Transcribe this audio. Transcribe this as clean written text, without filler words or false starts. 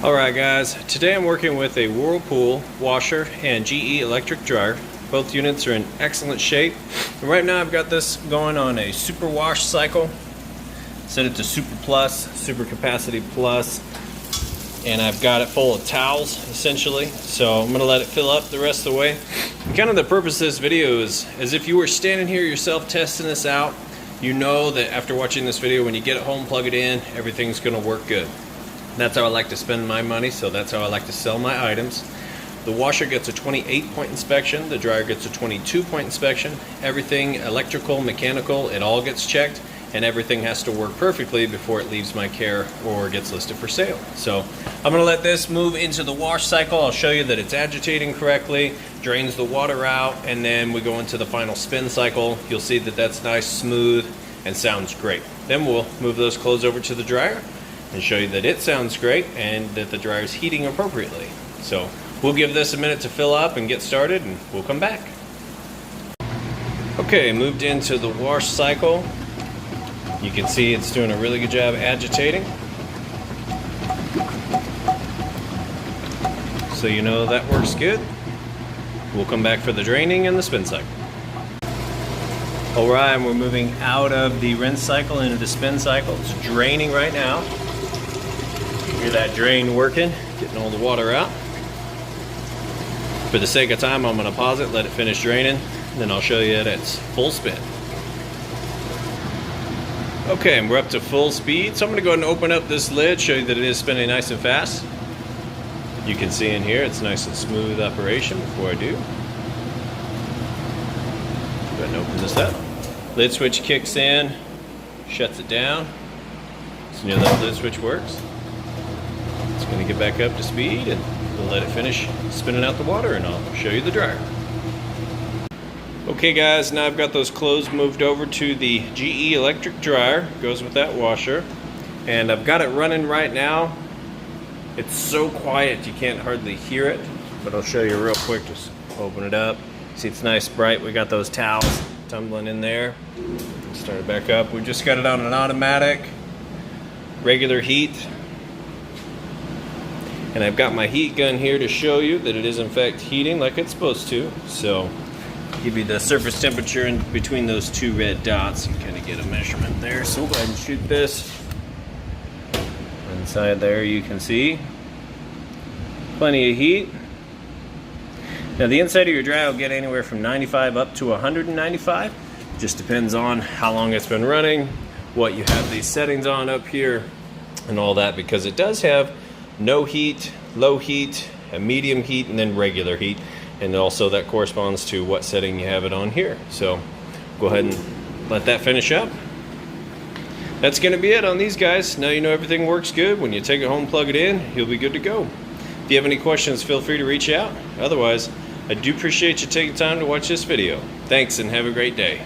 Alright guys, today I'm working with a Whirlpool washer and GE electric dryer. Both units are in excellent shape. And right now I've got this going on a super wash cycle. Set it to super plus, super capacity plus, and I've got it full of towels essentially. So I'm going to let it fill up the rest of the way. And kind of the purpose of this video is as if you were standing here yourself testing this out, you know that after watching this video, when you get it home, plug it in, everything's going to work good. That's how I like to spend my money, so that's how I like to sell my items. The washer gets a 28-point inspection, the dryer gets a 22-point inspection. Everything electrical, mechanical, it all gets checked, and everything has to work perfectly before it leaves my care or gets listed for sale. So I'm going to let this move into the wash cycle. I'll show you that it's agitating correctly, drains the water out, and then we go into the final spin cycle. You'll see that that's nice, smooth, and sounds great. Then we'll move those clothes over to the dryer and show you that it sounds great and that the dryer is heating appropriately. So we'll give this a minute to fill up and get started, and we'll come back. Okay, moved into the wash cycle. You can see it's doing a really good job agitating. So you know that works good. We'll come back for the draining and the spin cycle. Alright, we're moving out of the rinse cycle into the spin cycle. It's draining right now. Hear that drain working, getting all the water out. For the sake of time, I'm going to pause it, let it finish draining, and then I'll show you at its full spin. Okay, and we're up to full speed, so I'm going to go ahead and open up this lid, show you that it is spinning nice and fast. You can see in here it's nice and smooth operation. Before I do, go ahead and open this up. Lid switch kicks in, shuts it down. So you know that lid switch works. It's going to get back up to speed, and we'll let it finish spinning out the water, and I'll show you the dryer. Okay guys, now I've got those clothes moved over to the GE electric dryer. Goes with that washer, and I've got it running right now. It's so quiet you can't hardly hear it, but I'll show you real quick. Just open it up. See, it's nice bright. We got those towels tumbling in there. Start it back up. We just got it on an automatic regular heat. And I've got my heat gun here to show you that it is in fact heating like it's supposed to. So give you the surface temperature in between those two red dots. You kind of get a measurement there. So we'll go ahead and shoot this. Inside there you can see plenty of heat. Now the inside of your dryer will get anywhere from 95 up to 195. Just depends on how long it's been running, what you have these settings on up here, and all that, because it does have no heat, low heat, a medium heat, and then regular heat. And also that corresponds to what setting you have it on here. So go ahead and let that finish up. That's going to be it on these guys. Now you know everything works good. When you take it home, plug it in, you'll be good to go. If you have any questions, feel free to reach out. Otherwise, I do appreciate you taking time to watch this video. Thanks, and have a great day.